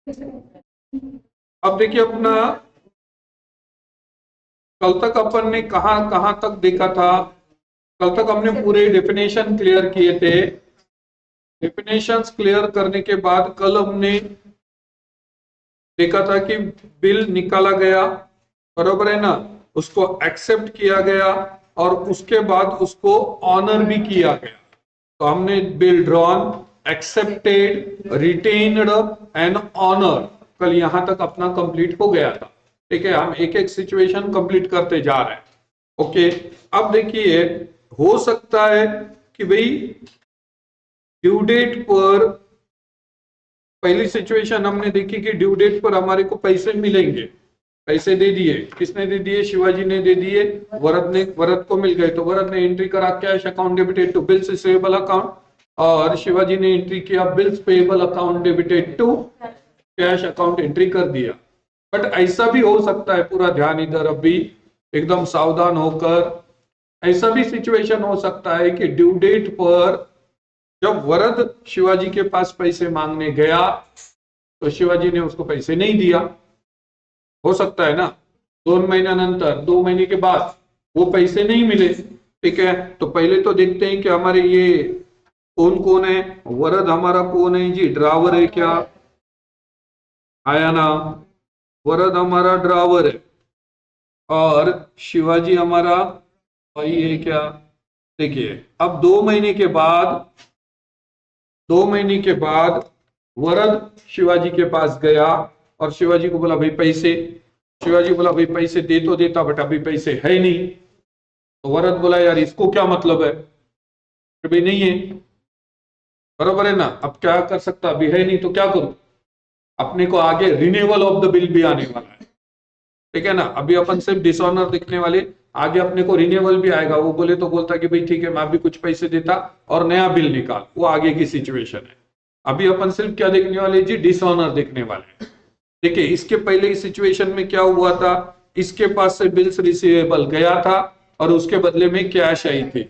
अब देखिए अपना कल तक अपन ने कहां कहां तक देखा था। कल तक हमने पूरे डेफिनेशन क्लियर किए थे। डेफिनेशंस क्लियर करने के बाद कल हमने देखा था कि बिल निकाला गया, बरोबर है ना, उसको एक्सेप्ट किया गया और उसके बाद उसको ऑनर भी किया गया। तो हमने bill drawn, accepted, retained and honour, कल यहां तक अपना कंप्लीट हो गया था। ठीक है, हम एक एक सिचुएशन कंप्लीट करते जा रहे हैं। ओके, अब देखिए हो सकता है कि भाई ड्यू डेट पर, पहली सिचुएशन हमने देखी कि ड्यू डेट पर हमारे को पैसे मिलेंगे, पैसे दे दिए, किसने दे दिए, शिवाजी ने दे दिए, वरद को मिल गए। तो वरद ने एंट्री करा cash account debited to bills receivable account, और शिवाजी ने एंट्री किया bills payable account debited to cash account, entry कर दिया। बट ऐसा भी हो सकता है, पूरा ध्यान इधर अभी एकदम सावधान होकर, ऐसा भी सिचुएशन हो सकता है कि ड्यू डेट पर जब वरद शिवाजी के पास पैसे मांगने गया तो शिवाजी ने उसको पैसे नहीं दिया। हो सकता है ना, 2 महीना नंतर, 2 महीने के बाद वो पैसे नहीं मिले। ठीक है, तो पहले तो देखते हैं कि हमारे ये कौन कौन है। वरद हमारा कौन है जी, ड्रावर है क्या, आया ना, वरद हमारा ड्रावर है, और शिवाजी हमारा भाई है क्या। देखिए अब 2 महीने के बाद, 2 महीने के बाद वरद शिवाजी के पास गया और शिवाजी को बोला भाई पैसे। शिवाजी बोला भाई पैसे दे तो देता, बट अभी पैसे है नहीं। तो वरद बोला यार इसको क्या मतलब है, भाई नहीं है, बराबर है ना। अब क्या कर सकता, अभी है नहीं तो क्या करूं, अपने को आगे रिन्यूअल ऑफ द बिल भी आने वाला है। ठीक है ना, अभी अपन सिर्फ डिसऑनर दिखने वाले, आगे अपने को रिन्यूअल भी आएगा। वो बोले तो बोलता कि भाई ठीक है मैं भी कुछ पैसे देता और नया बिल निकाल, वो आगे की सिचुएशन है। अभी अपन सिर्फ क्या देखने वाले जी, डिसऑनर देखने वाले। देखिए इसके पहले की सिचुएशन में क्या हुआ था, इसके पास से बिल्स रिसीवेबल गया था और उसके बदले में कैश आई थी।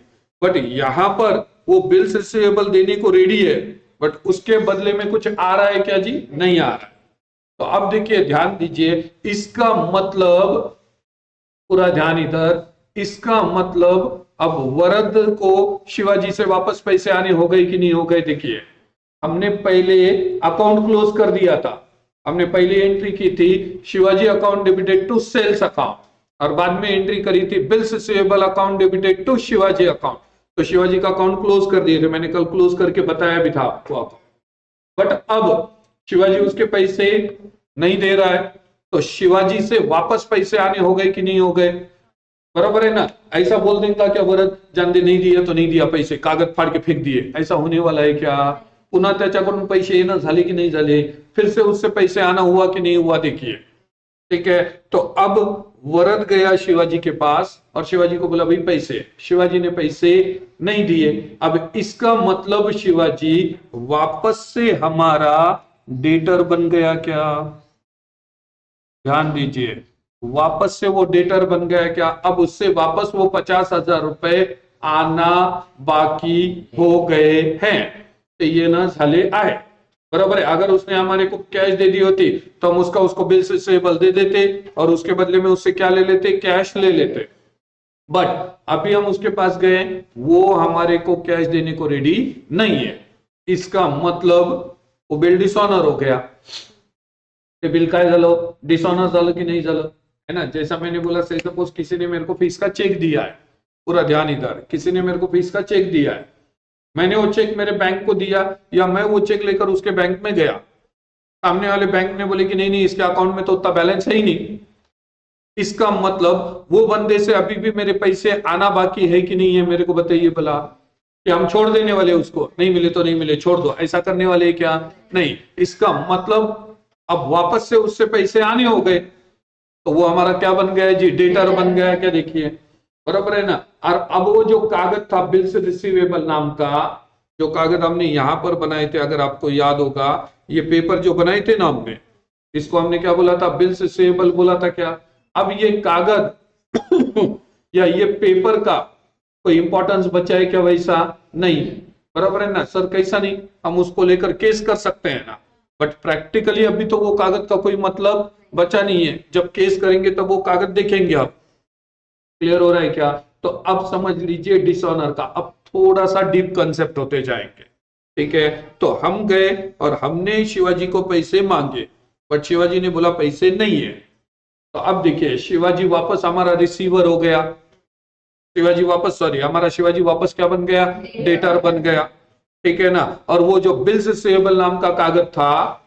बट यहां पर वो बिल्स रिसीवेबल देने को रेडी है, बट उसके बदले में कुछ आ रहा है क्या जी, नहीं आ रहा है। तो अब देखिए ध्यान दीजिए, इसका मतलब, पूरा ध्यान इधर, इसका मतलब अब वरद को शिवाजी से वापस पैसे आने हो गए कि नहीं हो गए। देखिए हमने पहले अकाउंट क्लोज कर दिया था, हमने पहले एंट्री की थी Shivaji account debited to sales account, और बाद में एंट्री करी थी bills receivable account debited to Shivaji account. तो शिवाजी का अकाउंट क्लोज कर दिए थे, मैंने कल क्लोज करके बताया भी था आपको। बट अब शिवाजी उसके पैसे नहीं दे रहा है, तो शिवाजी से वापस पैसे आने हो गए कि नहीं हो गए, बराबर है ना। ऐसा बोल देगा क्या वरद, जान दे नहीं दिया तो नहीं दिया, पैसे कागद फाड़ के फेक दिए, ऐसा होने वाला है क्या। पुन्हा त्याच्याकडून पैसे येणं झाले की नहीं झाले, फिर से उससे पैसे आना हुआ कि नहीं हुआ, देखिए। ठीक है, तो अब वरद गया शिवाजी के पास और शिवाजी को बोला भाई पैसे, शिवाजी ने पैसे नहीं दिए। अब इसका मतलब शिवाजी वापस से हमारा डेटर बन गया क्या, ध्यान दीजिए, वापस से वो डेटर बन गया क्या। अब उससे वापस वो 50,000 रुपए आना बाकी हो गए हैं, तो ये ना झाले आहे, बराबर है। अगर उसने हमारे को कैश दे दी होती तो हम उसको बिल रिसीवेबल दे देते और उसके बदले में उससे क्या ले लेते, कैश ले लेते। बट अभी हम उसके पास गए, वो हमारे को कैश देने को रेडी नहीं है, इसका मतलब वो बिल डिसऑनर हो गया। ते बिल काय झालं, डिसऑनर झालं की नहीं झालं, है ना। जैसा मैंने बोला, से सपोज किसी ने मेरे को फीस का चेक दिया है, पूरा ध्यान इधर, किसी ने मेरे को फीस का चेक दिया है, मैंने वो चेक मेरे बैंक को दिया, या मैं वो चेक लेकर उसके बैंक में गया, सामने वाले बैंक ने बोले कि नहीं नहीं इसके अकाउंट में तो उतना बैलेंस है ही नहीं, इसका मतलब वो बंदे से अभी भी मेरे पैसे आना बाकी है कि नहीं है, मेरे को बताइए भला। कि हम छोड़ देने वाले, उसको नहीं मिले तो नहीं मिले छोड़ दो, ऐसा करने वाले है क्या, नहीं। इसका मतलब अब वापस से उससे पैसे आने हो गए, तो वो हमारा क्या बन गया जी, डेटर बन गया क्या, देखिए, बराबर है ना। और अब वो जो कागज था बिल्स रिसीवेबल नाम का, जो कागज हमने यहां पर बनाए थे, अगर आपको याद होगा, ये पेपर जो बनाए थे ना हमने, इसको हमने क्या बोला था, बिल्स रिसीवेबल बोला था क्या। अब ये कागज या ये पेपर का कोई इंपॉर्टेंस बचा है क्या, वैसा नहीं, बराबर है ना सर, कैसा नहीं, हम उसको लेकर केस कर सकते हैं ना, बट प्रैक्टिकली अभी तो वो कागज का कोई मतलब बचा नहीं है, जब केस करेंगे तब वो कागज देखेंगे आप। क्लियर हो रहा है क्या? तो अब समझ लीजिए डिसऑनर का, अब थोड़ा सा डीप कंसेप्ट होते जाएंगे। ठीक है, तो हम गए और हमने शिवाजी को पैसे मांगे, बट शिवाजी ने बोला पैसे नहीं है। तो अब देखिए शिवाजी वापस हमारा रिसीवर हो गया, शिवाजी वापस, सॉरी हमारा शिवाजी वापस क्या बन गया? डेटर बन गया। ठीक है ना, और वो जो बिल्स रिसीवेबल नाम का कागज था,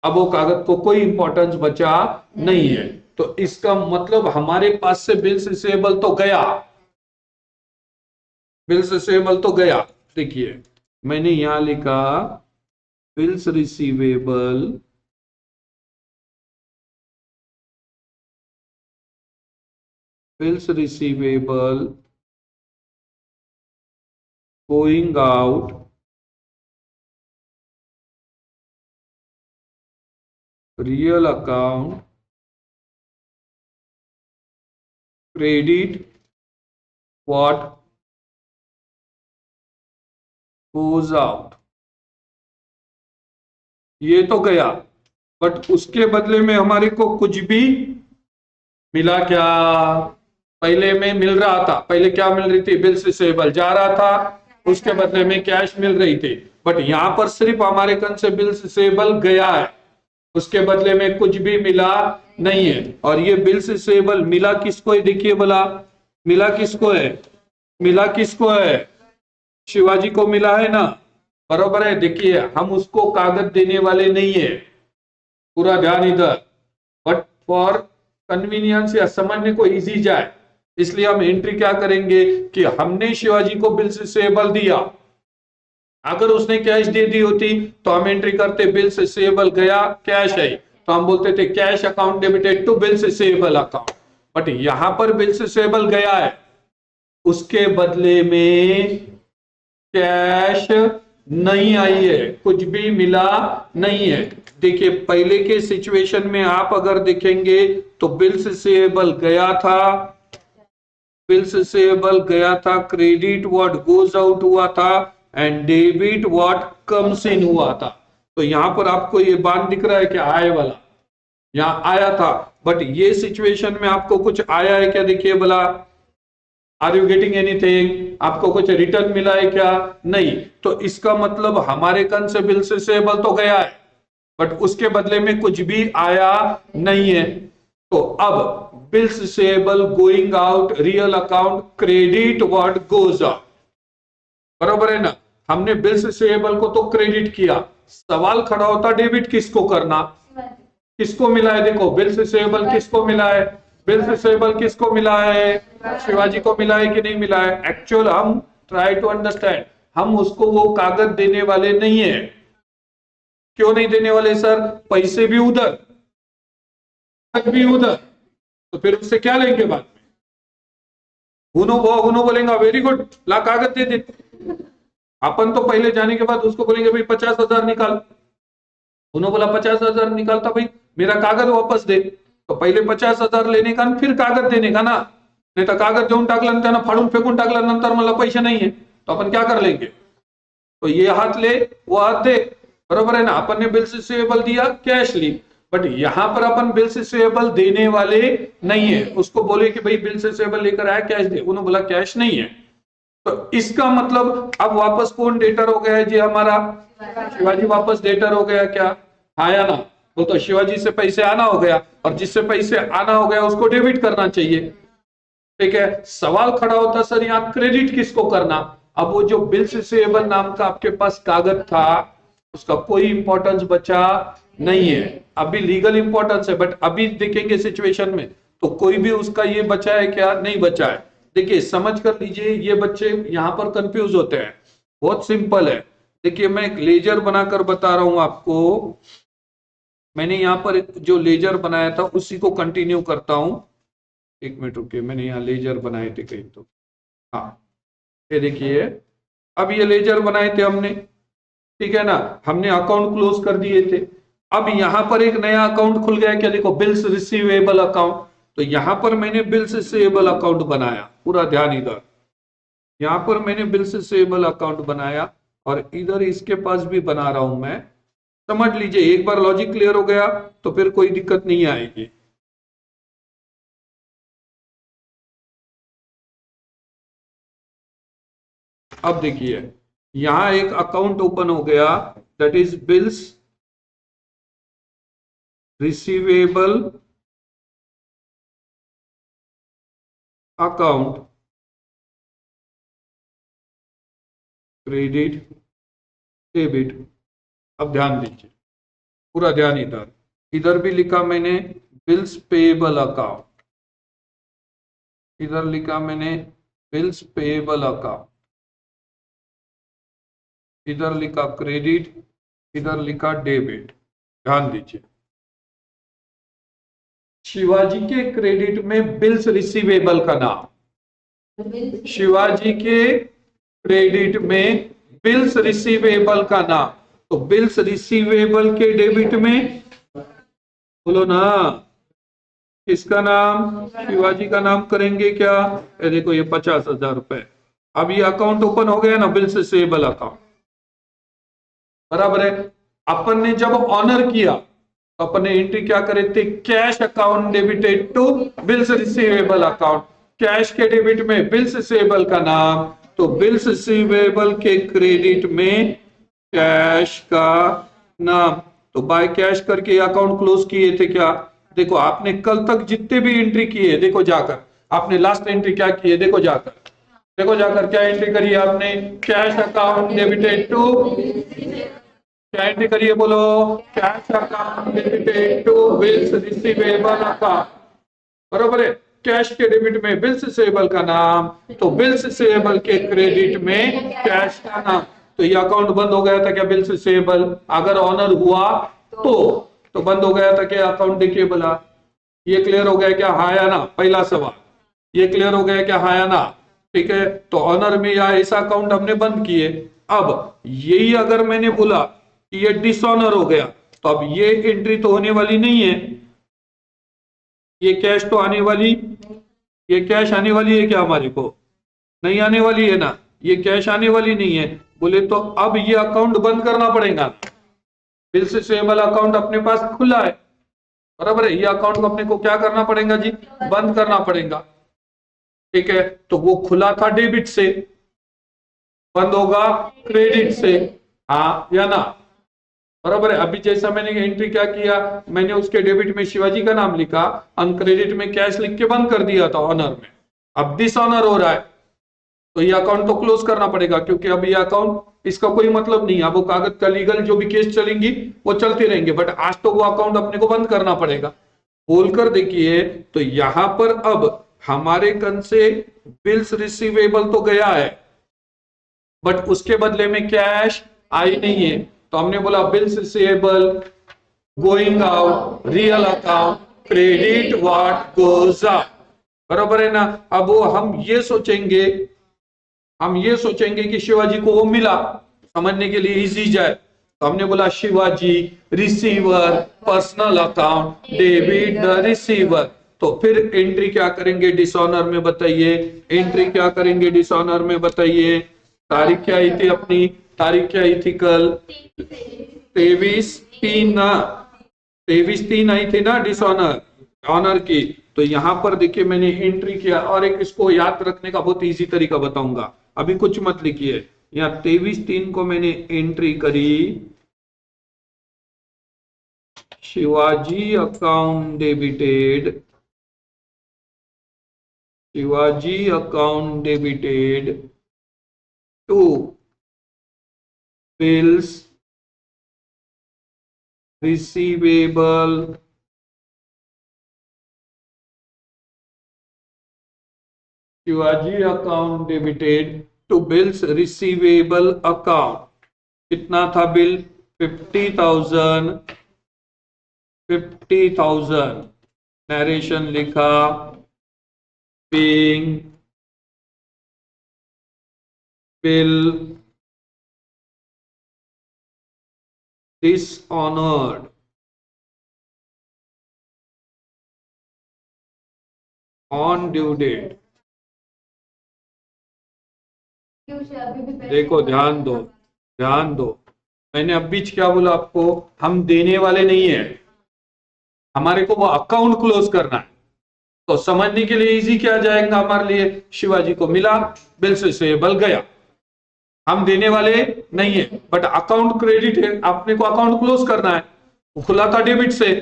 अब वो कागज को कोई इंपॉर्टेंस बचा नहीं है। तो इसका मतलब हमारे पास से बिल्स रिसीवेबल तो गया, बिल्स रिसीवेबल तो गया। देखिए मैंने यहां लिखा bills receivable, bills receivable going out real account credit what goes out, ये तो गया, बट उसके बदले में हमारे को कुछ भी मिला क्या? पहले में मिल रहा था, पहले क्या मिल रही थी? बिल्स रिसीवेबल जा रहा था, उसके बदले में कैश मिल रही थी। बट यहां पर सिर्फ हमारे कन से बिल्स रिसीवेबल गया है, उसके बदले में कुछ भी मिला नहीं है। और ये बिल्स रिसीवेबल मिला किसको है? देखिए बोला मिला किसको है? मिला किसको है? शिवाजी को मिला है ना, बरोबर है। देखिए हम उसको कागज देने वाले नहीं है, पूरा ध्यान इधर, बट फॉर कन्वीनियंस या समझने को इजी जाए, इसलिए हम एंट्री क्या करेंगे कि हमने शिवाजी को बिल्स रिसीवेबल दिया। अगर उसने कैश दे दी होती तो हम एंट्री करते बिल्स रिसीवेबल गया, कैश है, तो हम बोलते थे cash account debited to bills receivable account. But यहां पर बिल्स रिसीवेबल गया है, उसके बदले में कैश नहीं आई है, कुछ भी मिला नहीं है। देखिए पहले के सिचुएशन में आप अगर देखेंगे तो बिल्स रिसीवेबल गया था, बिल्स रिसीवेबल गया था, क्रेडिट व्हाट गोज आउट हुआ था, and debit what comes in हुआ था। तो यहां पर आपको ये बात दिख रहा है कि आए वाला यहां आया था, बट ये सिचुएशन में आपको कुछ आया है क्या? देखिए बोला आर यू गेटिंग एनीथिंग? आपको कुछ रिटर्न मिला है क्या? नहीं। तो इसका मतलब हमारे कन से बिल्स रिसीवेबल तो गया है, बट उसके बदले में कुछ भी आया नहीं है। तो अब bills receivable going out real account credit what goes out, बरोबर है ना। हमने बिल्स रिसीवेबल को तो क्रेडिट किया, सवाल खड़ा होता डेबिट किसको करना? किसको मिला है? देखो बिल्स रिसीवेबल किसको मिला है? बिल्स रिसीवेबल किसको मिला है? शिवाजी को मिला है कि नहीं मिला है? एक्चुअल हम ट्राई टू अंडरस्टैंड, हम उसको वो कागज देने वाले नहीं है। क्यों नहीं देने वाले सर? पैसे भी उधर, भी उधर, तो फिर उससे क्या लेंगे बाद में? हुनो बोलेंगे वेरी गुड, ला कागज दे दे। अपन तो पहले जाने के बाद उसको बोलेंगे भाई 50,000 निकाल। उन्होंने बोला 50,000 निकालता, भाई मेरा कागज वापस दे। तो पहिले 50,000 लेने का फिर कागज देने का ना, नाही तर कागज देऊन टाकला त्यानं फाडून फेकून टाकल्यानंतर मला पैसे नाहीये, तो अपन क्या कर लेंगे? तो ये हाथ ले वो हाथ दे, बरोबर है ना। अपन ने बिल्स रिसीवेबल दिया, कैश ली, बट यहां पर अपन बिल्स रिसीवेबल देने वाले नहीं है। उसको बोले कि भाई बिल्स रिसीवेबल लेकर आया, कैश दे, उन्होंने बोला कैश नहीं है। तो इसका मतलब अब वापस कौन डेटर हो गया है जी? हमारा शिवाजी वापस डेटर हो गया क्या? आया ना, वो तो शिवाजी से पैसे आना हो गया, और जिससे पैसे आना हो गया उसको डेबिट करना चाहिए। ठीक है, सवाल खड़ा होता सर यहाँ क्रेडिट किसको करना? अब वो जो बिल्स रिसीवेबल नाम का आपके पास कागज था उसका कोई इंपॉर्टेंस बचा नहीं है। अभी लीगल इंपॉर्टेंस है, बट अभी देखेंगे सिचुएशन में तो कोई भी उसका ये बचा है क्या? नहीं बचा है। देखिए समझ कर लीजिए, ये बच्चे यहाँ पर कंफ्यूज होते हैं। बहुत सिंपल है, देखिए मैं एक लेजर बनाकर बता रहा हूं आपको। मैंने यहाँ पर जो लेजर बनाया था उसी को कंटिन्यू करता हूं। एक मिनट रुकिए, मैंने यहाँ लेजर बनाए थे कहीं तो, हाँ ये देखिए, अब ये लेजर बनाए थे हमने, ठीक है ना। हमने अकाउंट क्लोज कर दिए थे। अब यहां पर एक नया अकाउंट खुल गया, क्या? देखो बिल्स रिसीवेबल अकाउंट। तो यहां पर मैंने बिल्स रिसीवेबल अकाउंट बनाया, पूरा ध्यान इधर, यहां पर मैंने बिल्स रिसीवेबल अकाउंट बनाया, और इधर इसके पास भी बना रहा हूं मैं। समझ लीजिए, एक बार लॉजिक क्लियर हो गया तो फिर कोई दिक्कत नहीं आएगी। अब देखिए, यहां एक अकाउंट ओपन हो गया, that is bills receivable account, credit, debit. अब ध्यान दीजिए, पूरा ध्यान इधर, इधर भी लिखा मैंने बिल्स पेएबल अकाउंट, इधर लिखा मैंने बिल्स पेएबल अकाउंट, इधर लिखा क्रेडिट, इधर लिखा डेबिट। ध्यान दीजिए, शिवाजी के क्रेडिट में बिल्स रिसीवेबल का नाम, शिवाजी के क्रेडिट में बिल्स रिसीवेबल का नाम, तो बिल्स रिसीवेबल के डेबिट में बोलो ना, किसका नाम, शिवाजी का नाम करेंगे क्या? ये देखो, ये 50,000 रुपए। अब ये अकाउंट ओपन हो गया ना, बिल्स रिसीवेबल अकाउंट, बराबर है। अपन ने जब ऑनर किया तो अपन ने एंट्री क्या करे थे, cash account debited to bills receivable account, cash के डेबिट में बिल्स रिसीवेबल का नाम, तो बिल्स रिसीवेबल के क्रेडिट में कैश का नाम, तो बाय कैश करके अकाउंट क्लोज किए थे क्या? देखो, आपने कल तक जितने भी एंट्री किए, देखो जाकर आपने लास्ट एंट्री क्या की है, देखो जाकर, देखो जाकर क्या एंट्री करी है आपने, कैश अकाउंट डेबिटेड टू, क्या एंट्री करिए बोलो, cash account debited to bills receivable account, बरोबर है। कैश के डेबिट में बिल्स रिसीवेबल का नाम, तो बिल्स रिसीवेबल के क्रेडिट में कैश का नाम, तो ये अकाउंट बंद हो गया था क्या, बिल्स रिसीवेबल? अगर ऑनर हुआ तो बंद हो गया था क्या अकाउंट डिकेबल? ये क्लियर हो गया क्या, हाँ या ना? पहला सवाल ये क्लियर हो गया क्या, हाँ या ना? ठीक है, तो ऑनर में या ऐसा अकाउंट हमने बंद किए। अब यही अगर मैंने बोला कि ये डिसऑनर हो गया, तो अब ये एंट्री तो होने वाली नहीं है, ये कैश तो आने वाली, ये कैश आने वाली है क्या हमारे को? नहीं आने वाली है ना, ये कैश आने वाली नहीं है। बोले तो अब ये अकाउंट बंद करना पड़ेगा, बिल्स रिसीवेबल अकाउंट अपने पास खुला है, बराबर है, ये अकाउंट को अपने को क्या करना पड़ेगा जी, बंद करना पड़ेगा। ठीक है, तो वो खुला था डेबिट से, बंद होगा क्रेडिट से, हाँ या ना? बराबर है। अभी जैसा मैंने एंट्री क्या किया, मैंने उसके डेबिट में शिवाजी का नाम लिखा, अनक्रेडिट में कैश लिख के बंद कर दिया था ऑनर में। अब डिस ऑनर हो रहा है, तो ये अकाउंट तो क्लोज करना पड़ेगा, क्योंकि अब ये अकाउंट, इसका कोई मतलब नहीं है, अब वो कागज का लीगल जो भी केस चलेंगी वो चलते रहेंगे, बट आज तो वो अकाउंट अपने को बंद करना पड़ेगा। बोलकर देखिए, तो यहां पर अब हमारे कन से बिल्स रिसीवेबल तो गया है, बट उसके बदले में कैश आई नहीं है, तो हमने बोला bills receivable going out, real account, credit what goes up, बराबर है ना? अब वो हम ये सोचेंगे कि शिवाजी को वो मिला, समझने के लिए इजी जाए, तो हमने बोला Shivaji receiver personal account debit the receiver, तो फिर एंट्री क्या करेंगे डिसऑनर में, बताइए एंट्री क्या करेंगे डिसऑनर में, बताइए। तारीख क्या आई थी अपनी, तारीख क्या आई थी कल, 23/3 ना, 23/3 आई थी ना डिसऑनर ऑनर की। तो यहां पर देखिए मैंने एंट्री किया, और एक इसको याद रखने का बहुत इजी तरीका बताऊंगा, अभी कुछ मत लिखिए, यहाँ 23/3 को मैंने एंट्री करी, Shivaji account debited, Shivaji account debited to bills receivable Shivaji account debited to bills receivable account, कितना था बिल, 50,000, 50,000, नरेशन लिखा, paying bill dishonored on due date। देखो ध्यान दो, ध्यान दो, मैंने अब बीच क्या बोला आपको, हम देने वाले नहीं है, हमारे को वो अकाउंट क्लोज करना है। तो समझने के लिए इजी क्या जाएगा हमारे लिए, शिवाजी को मिला, बिल से बल गया, हम देने वाले नहीं है, बट अकाउंट क्रेडिट है, आपने को अकाउंट क्लोज करना है, वो खुला था डेबिट से,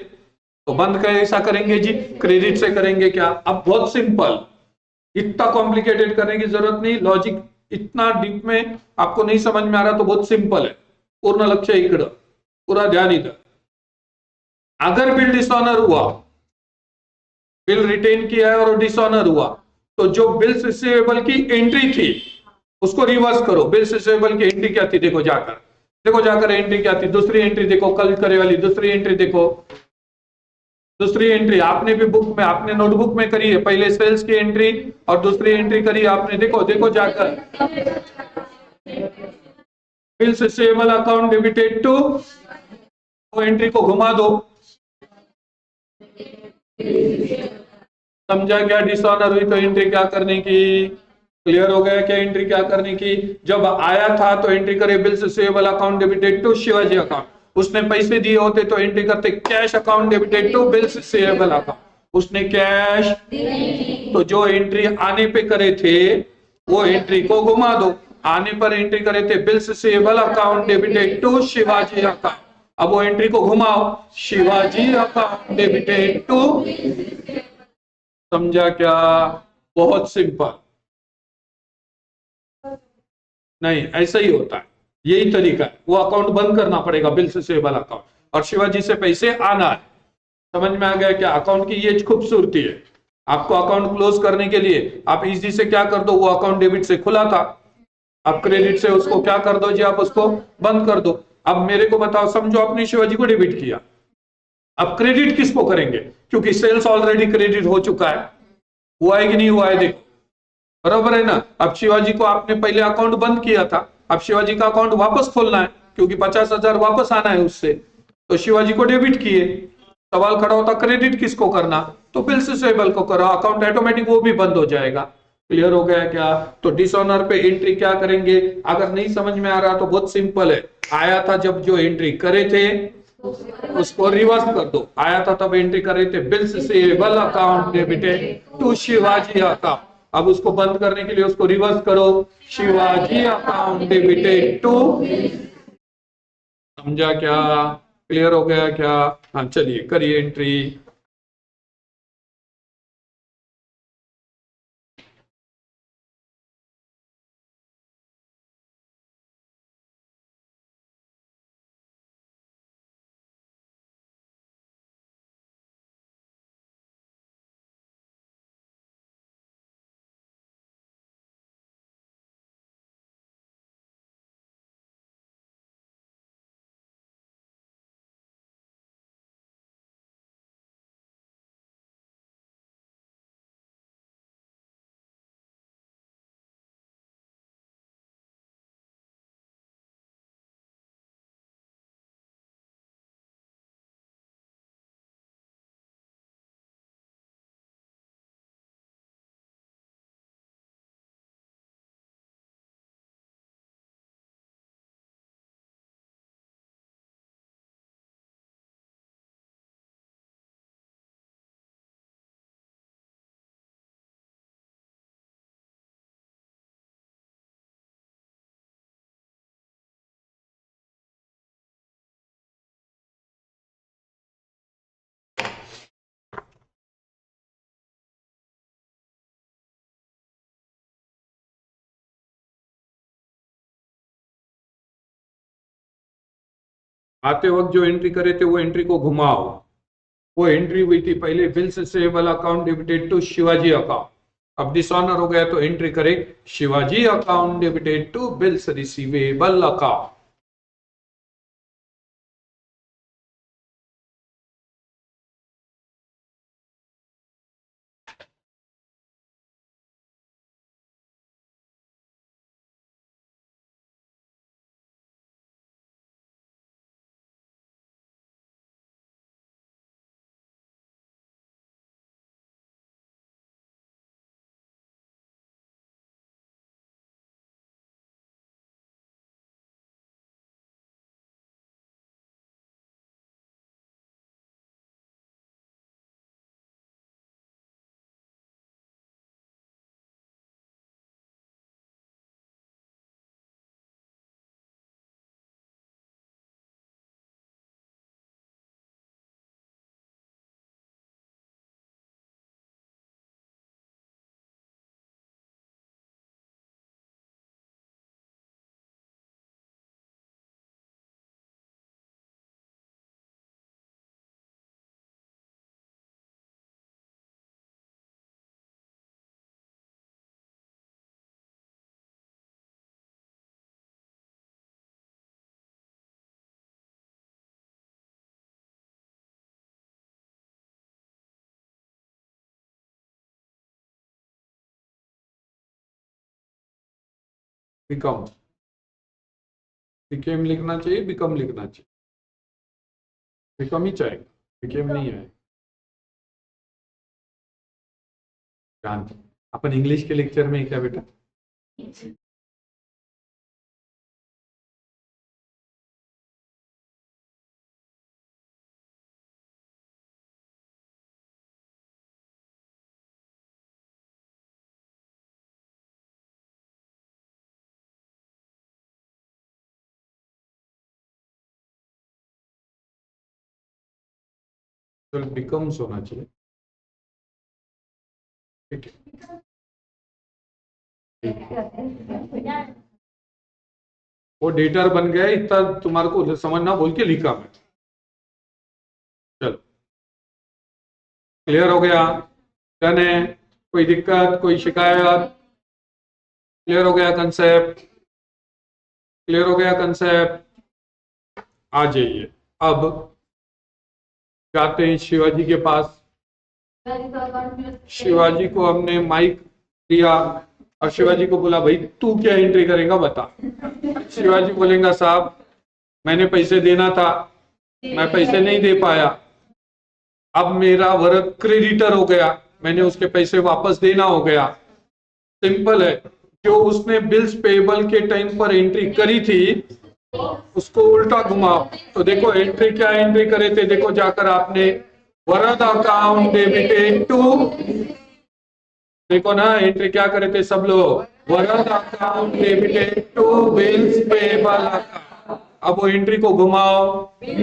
तो बंद कैसा करेंगे जी, क्रेडिट से करेंगे क्या। अब बहुत सिंपल, इतना कॉम्प्लिकेटेड करने की जरूरत नहीं, लॉजिक इतना डीप में आपको नहीं समझ में आ रहा तो बहुत सिंपल है, पूर्ण लक्ष इकड़, पूरा ध्यान इधर। अगर बिल डिसऑनर हुआ, बिल रिटेन किया है और डिसऑनर हुआ, तो जो बिल्स रिसीवेबल की एंट्री थी उसको रिवर्स करो। बिल्स रिसीवेबल की एंट्री क्या थी, देखो जाकर, देखो जाकर एंट्री क्या थी, दूसरी एंट्री देखो, कल करे वाली दूसरी एंट्री देखो, दूसरी एंट्री आपने भी बुक में, आपने नोटबुक में करी है, पहले सेल्स की एंट्री और दूसरी एंट्री करी आपने, देखो देखो जाकर, bills receivable account debited to, वो एंट्री को घुमा दो, समझा क्या, डिसऑनर हुई तो एंट्री क्या करने की, क्लियर हो गया क्या, एंट्री क्या करने की। जब आया था तो एंट्री करे bills receivable account debited to Shivaji account, उसने पैसे दिए होते तो एंट्री करते cash account debited to bills receivable account, उसने कैश, तो जो एंट्री आने पे करे थे वो एंट्री को घुमा दो, आने पर एंट्री करे थे bills receivable account debited to Shivaji account, अब वो एंट्री को घुमाओ, शिवाजी अकाउंट डेबिटेड टू, समझा क्या, बहुत सिंपल। नहीं ऐसा ही होता है, यही तरीका है, वो अकाउंट बंद करना पड़ेगा बिल से सेबल अकाउंट, और शिवाजी से पैसे आना है। समझ में आ गया क्या, अकाउंट की ये खूबसूरती है। आपको अकाउंट क्लोज करने के लिए आप इजी से क्या कर दो, वो अकाउंट डेबिट से खुला था, अब क्रेडिट से उसको क्या कर दो जी, आप उसको बंद कर दो। अब मेरे को बताओ, समझो आपने शिवाजी को डेबिट किया, अब क्रेडिट किसको करेंगे, क्योंकि सेल्स ऑलरेडी क्रेडिट हो चुका है, हुआ है कि नहीं हुआ है, देखो बराबर है ना। अब शिवाजी को आपने पहले अकाउंट बंद किया था, अब शिवाजी का अकाउंट वापस खोलना है, क्योंकि 50,000 वापस आना है उससे, तो शिवाजी को डेबिट किए, सवाल खड़ा होता क्रेडिट किसको करना, तो बिल रिसीवेबल को करो, अकाउंट ऑटोमेटिक वो भी बंद हो जाएगा। क्लियर हो गया क्या, तो डिसऑनर पे एंट्री क्या करेंगे, अगर नहीं समझ में आ रहा तो बहुत सिंपल है, आया था जब जो एंट्री करे थे उसको रिवर्स कर दो, आया था तब एंट्री करे थे bills receivable account debited to Shivaji account, अब उसको बंद करने के लिए उसको रिवर्स करो, शिवाजी अकाउंट डेबिटेड टू, समझा क्या, क्लियर हो गया क्या। हाँ चलिए करिए एंट्री। आते वक्त जो एंट्री करे थे वो एंट्री को घुमाओ, वो एंट्री हुई थी पहले bills receivable account debited to Shivaji account, अब डिसऑनर हो गया तो एंट्री करे Shivaji account debited to bills receivable account. Become, became लिखना चाहिए, बिकम लिखना चाहिए, बिकम ही चाहिए, बिकेम नहीं है। ध्यान, अपन इंग्लिश के लेक्चर में ही क्या बेटा? तो बिकम्स होना चाहिए, ठीक है। वो डेटर बन गया, इतना तुम्हारे को समझना बोल के लिखा मैं। चलो, क्लियर हो गया? डन है? कोई दिक्कत, कोई शिकायत? क्लियर हो गया कंसेप्ट? क्लियर हो गया कंसेप्ट? आ जाइए, अब जाते हैं शिवाजी के पास। शिवाजी को हमने माइक दिया और शिवाजी को बोला, भाई तू क्या एंट्री करेगा बता। शिवाजी बोलेगा, साहब मैंने पैसे देना था, मैं पैसे नहीं दे पाया, अब मेरा वर्क क्रेडिटर हो गया, मैंने उसके पैसे वापस देना हो गया। सिंपल है, जो उसने बिल्स पेबल के टाइम पर एंट्री करी थी उसको उल्टा घुमाओ। तो देखो एंट्री क्या एंट्री करे थे, देखो जाकर आपने, वरद अकाउंट डेबिटेड टू, देखो ना एंट्री क्या करे थे सब लोग, Varad account debited to bills payable account. अब वो एंट्री को घुमाओ, क्या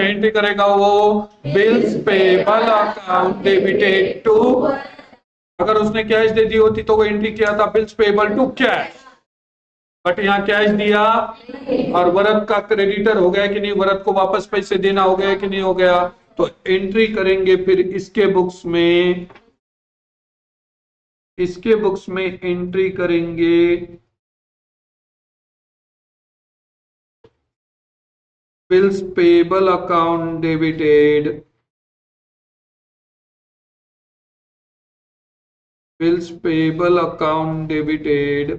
एंट्री करेगा वो, bills payable account debited to, अगर उसने कैश दे दी होती तो वो एंट्री किया था bills payable to cash, but यहाँ कैश दिया और वरद का क्रेडिटर हो गया कि नहीं, वरद को वापस पैसे देना हो गया कि नहीं हो गया। तो एंट्री करेंगे फिर इसके बुक्स में, इसके बुक्स में एंट्री करेंगे bills payable account debited, bills payable account debited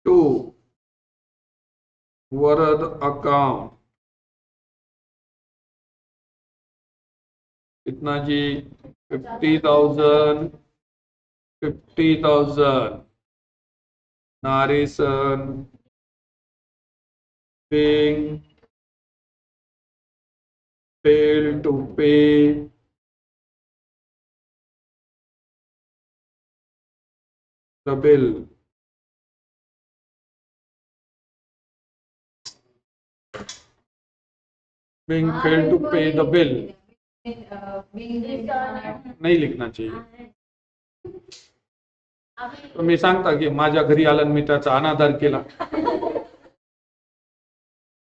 to Varad account, कितना जी, 50,000, 50,000 narration being failed to pay the bill. Being failed to pay the bill नहीं लिखना चाहिए। तो मी सांगता की माझ्या घरी आलन मी त्याचा अनादर केला,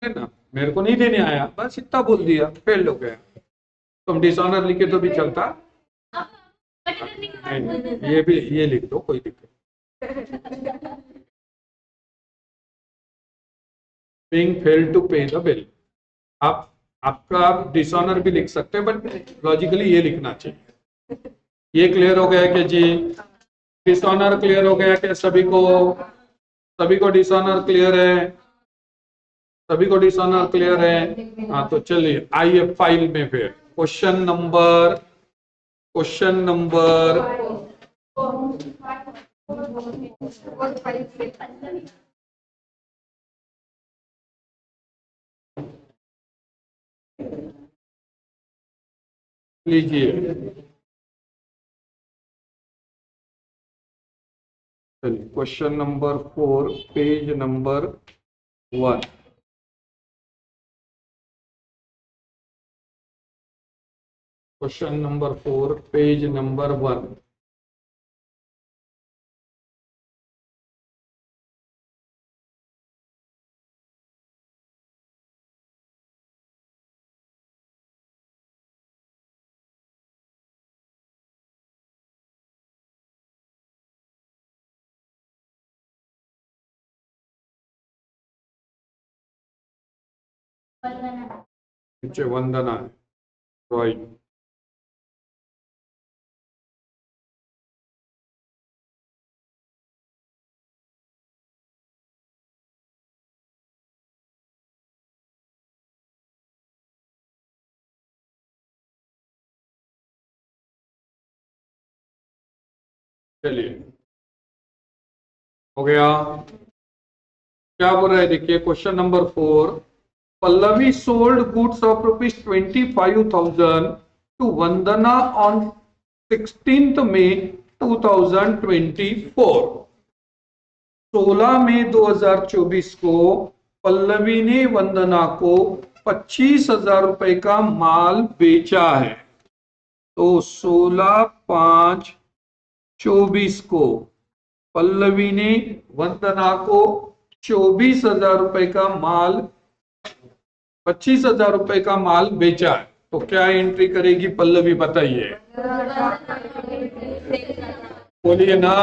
है ना, मेरे को नहीं देने आया, बस इतना बोल दिया, फेल हो गया। तुम डिसऑनर लिखे तो भी चलता, ये भी ये लिख दो, कोई दिक्कत। Being failed to pay the bill, आप आपका डिसऑनर भी लिख सकते हैं, बट लॉजिकली ये लिखना चाहिए। ये क्लियर हो गया कि जी, डिसऑनर क्लियर हो गया कि सभी को, सभी को डिसऑनर क्लियर है, सभी को डिसऑनर क्लियर है। हाँ तो चलिए आइए फाइल में फिर क्वेश्चन नंबर, क्वेश्चन नंबर लीजिए, चलिए question number 4 page number 1, question number 4 page number 1। नीचे वंदना है, राइट। चलिए हो गया। क्या बोल रहा है देखिए, question number 4। Pallavi sold goods of ₹25,000 to Vandana on 16th May 2024। 16 मई 2024 को पल्लवी ने वंदना को 25,000 रुपए का माल बेचा है। तो 16/5/24 को पल्लवी ने वंदना को 24,000 रुपए का माल 25,000 रुपए का माल बेचा है। तो क्या एंट्री करेगी पल्लवी, बताइए, बोलिए ना।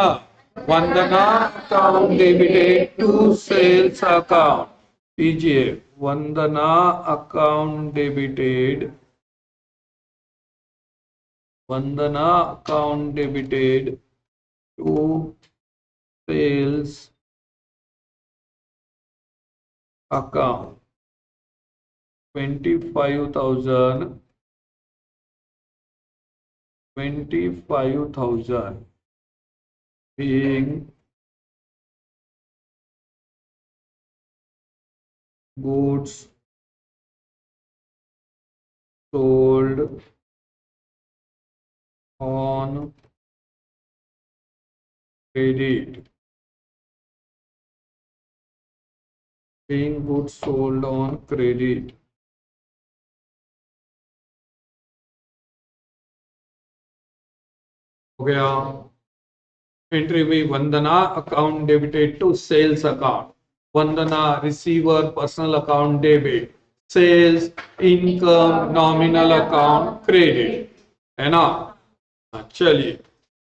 Vandana account debited to sales account, कीजिए। Vandana account debited, Vandana account debited to sales account 25,000 being goods sold on credit, being goods sold on credit। हो गया। एंट्री हुई Vandana account debited to sales account. Vandana receiver personal account debit, sales income nominal account credit, है ना। चलिए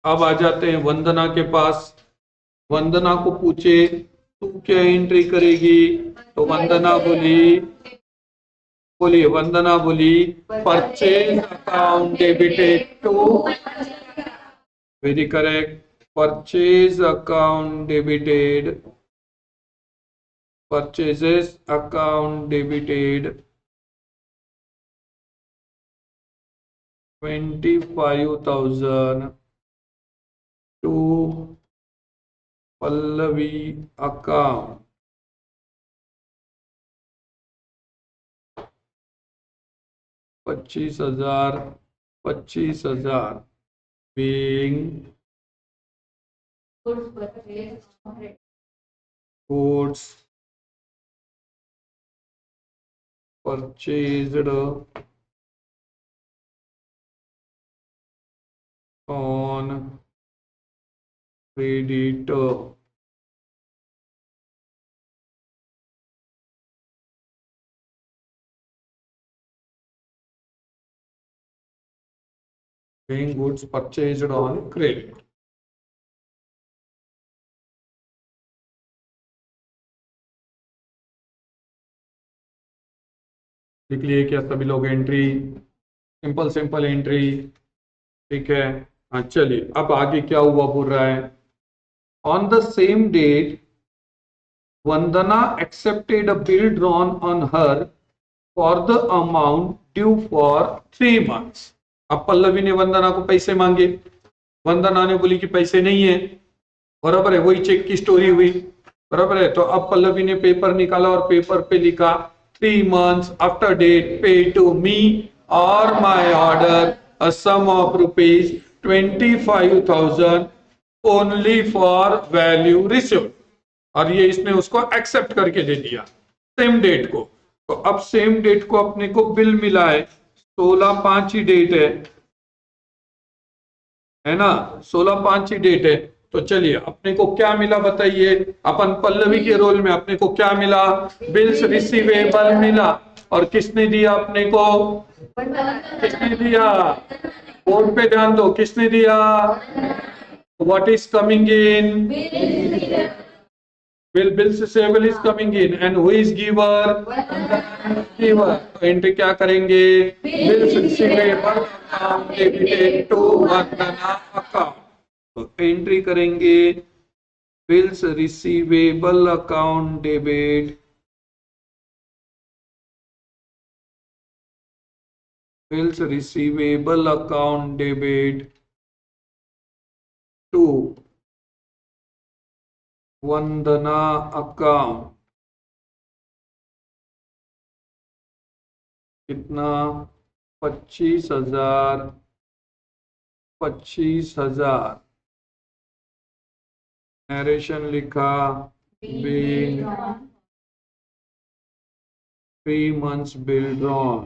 अब आ जाते हैं वंदना के पास। वंदना को पूछे तू क्या एंट्री करेगी, तो वंदना बोली, बोलिए, वंदना बोली purchase account debited to, very correct, purchase account debited, purchases account debited 25,000 to Pallavi account, पच्चीस हजार being goods purchased on credit। being goods purchased on credit। लिख लिए क्या सभी लोग एंट्री, सिंपल सिंपल एंट्री, ठीक है। हाँ चलिए अब आगे क्या हुआ बोल रहा है। On the same date Vandana accepted a bill drawn on her for the amount due for 3 months। अब पल्लवी ने वंदना को पैसे मांगे, वंदना ने बोली कि पैसे नहीं है, बराबर है, वही चेक की स्टोरी हुई, बराबर है। तो अब पल्लवी ने पेपर निकाला और पेपर पे लिखा 3 months आफ्टर डेट पे टू मी और my order a sum of ₹25,000 only for value received. और ये इसने उसको एक्सेप्ट करके दे दिया सेम डेट को। तो अब सेम डेट को अपने को बिल मिला है, 16/5 ही डेट है ना, 16/5 ही डेट है। तो चलिए अपने को क्या मिला बताइए, अपन पल्लवी के रोल में अपने को क्या मिला, बिल्स रिसीवेबल मिला। और किसने दिया अपने को, किसने दिया, बोर्ड पे ध्यान दो, किसने दिया, what is coming in, bills receivable is coming in and who is giver, giver। तो एंट्री क्या करेंगे, bills receivable account debited to Vandana account। तो एंट्री करेंगे bills receivable account debit to Vandana account कितना 25,000 25,000 नरेशन लिखा being 3 months bill drawn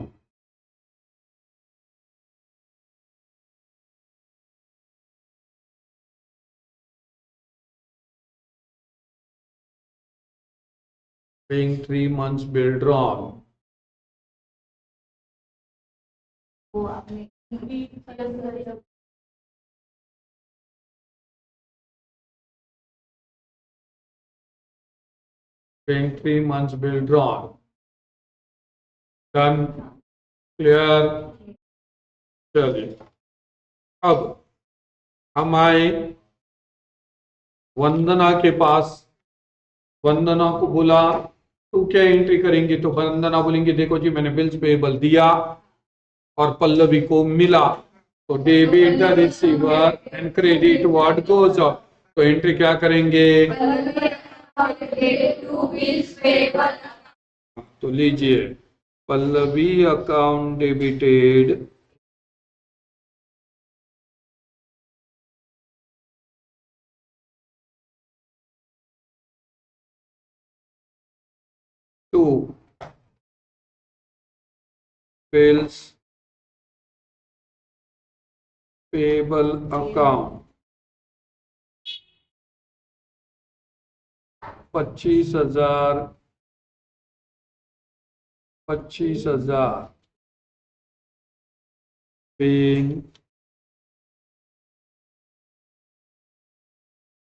being 3 months bill drawn वो आपने being 3 months bill drawn done clear चलिए अब हम आए वंदना के पास वंदना को बोला तू क्या एंट्री करेंगे तो वंदना बोलेंगे देखो जी मैंने बिल्स पेबल दिया और पल्लवी को मिला तो debit the receiver and credit what goes off तो एंट्री क्या करेंगे तो लीजिए Pallavi account debited to bills payable account 25,000 being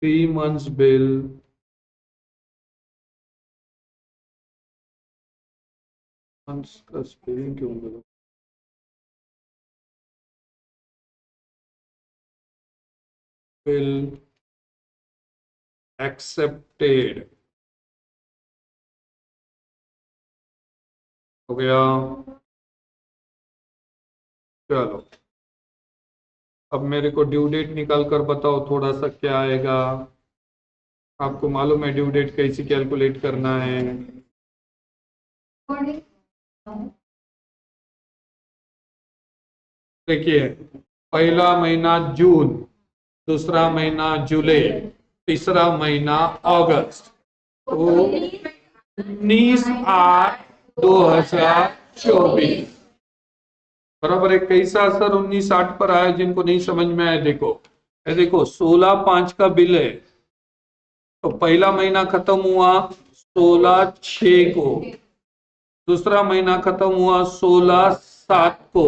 3 months bill months का स्पेलिंग क्यों बोलो bill accepted हो गया चलो अब मेरे को ड्यू डेट निकाल कर बताओ थोड़ा सा क्या आएगा आपको मालूम है ड्यू डेट कैसे कैलकुलेट करना है देखिए पहला महीना जून दूसरा महीना जुलाई तीसरा महीना अगस्त तो 19/8/2024 बराबर है कैसा असर 19/8 पर आया जिनको नहीं समझ में आया देखो ये देखो 16/5 का बिल है तो पहला महीना खत्म हुआ 16/6 को दूसरा महीना खत्म हुआ 16/7 को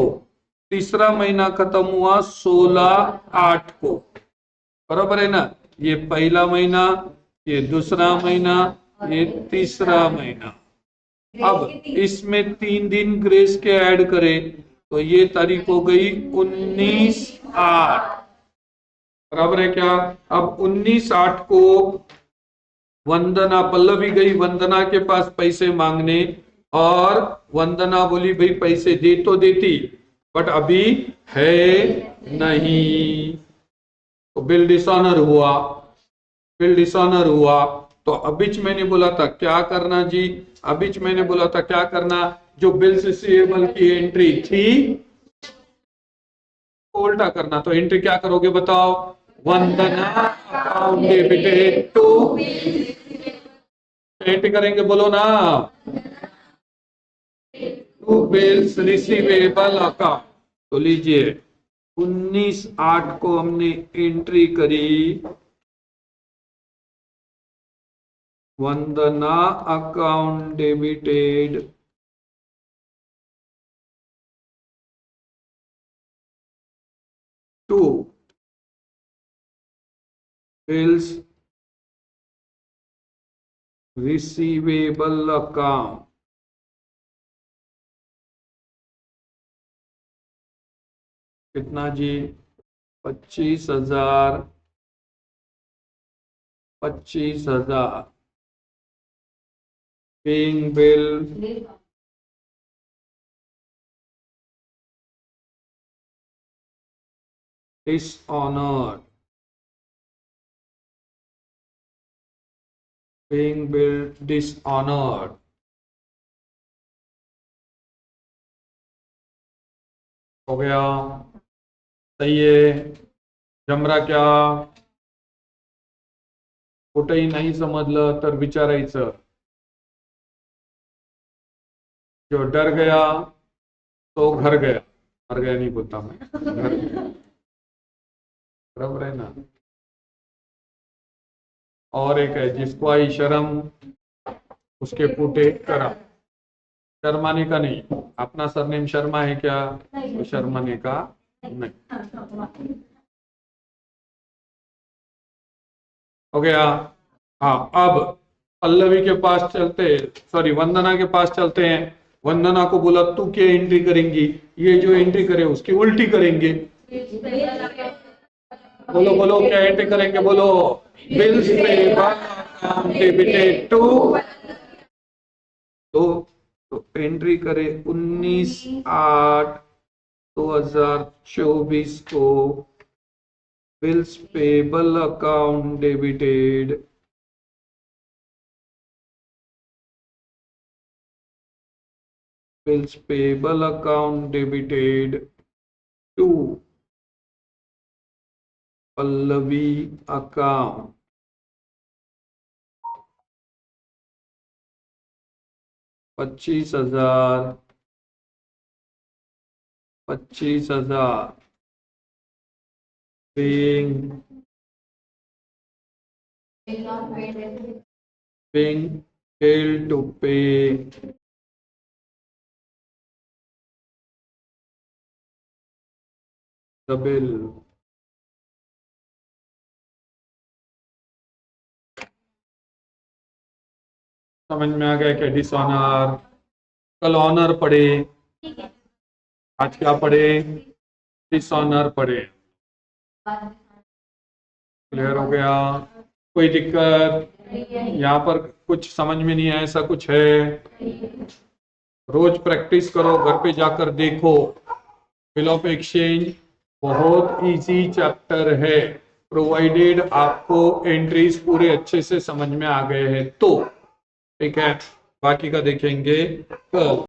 तीसरा महीना खत्म हुआ 16/8 को बराबर है ना ये पहला महीना ये दूसरा महीना ये तीसरा महीना अब इसमें 3 दिन ग्रेस के ऐड करें तो ये तारीख हो गई 19/8 बराबर है क्या अब 19/8 को वंदना पल्लवी गई वंदना के पास पैसे मांगने और वंदना बोली भाई पैसे दे तो देती बट अभी है नहीं तो बिल डिसऑनर हुआ तो अबिच मैंने बोला था क्या करना जी अबिच मैंने बोला था क्या करना जो बिल्स रिसीवेबल की एंट्री थी उल्टा करना तो एंट्री क्या करोगे बताओ वंदना अकाउंट डेबिटेड टू एंट्री करेंगे बोलो ना टू बिल्स रिसीवेबल अकाउंट तो लीजिए 19/8 को हमने एंट्री करी Vandana account debited to bills receivable account कितना जी 25,000 paying bill dishonoured being built dishonored. हो गया, सही है. जमरा क्या, कुठेही नाही समजलं तर विचारायचं. जो डर गया तो घर गया. मर गया नहीं बोलता मैं, घर गया. बराबर है ना. और एक है, जिसको आई शर्म उसके फूटे करम. शर्माने का नहीं. अपना सरनेम शर्मा है क्या, तो शर्माने का नहीं. हो गया. हाँ, अब पल्लवी के पास चलते, सॉरी वंदना के पास चलते हैं. वंदना को बोला तू क्या एंट्री करेंगी, ये जो एंट्री करे उसकी उल्टी करेंगे. बोलो बोलो, क्या एंट्री करेंगे, बोलो. बिल्स पे डेबिटेड टू, तो एंट्री करे 19/8/2024 को. Bills payable account debited, bills payable account debited to Pallavi account. $25,000 being held to pay the bill. समझ में आ गया क्या. डिसऑनर, कल ऑनर पढ़े, ठीक है. आज क्या पढ़े, डिसऑनर पढ़े. क्लियर हो गया. कोई दिक्कत यहाँ पर, कुछ समझ में नहीं आया ऐसा कुछ है. रोज प्रैक्टिस करो, घर पे जाकर देखो. बिल ऑफ एक्सचेंज बहुत इजी चैप्टर है, प्रोवाइडेड आपको एंट्रीज पूरे अच्छे से समझ में आ गए हैं तो. ठीक है, बाकी का देखेंगे कल.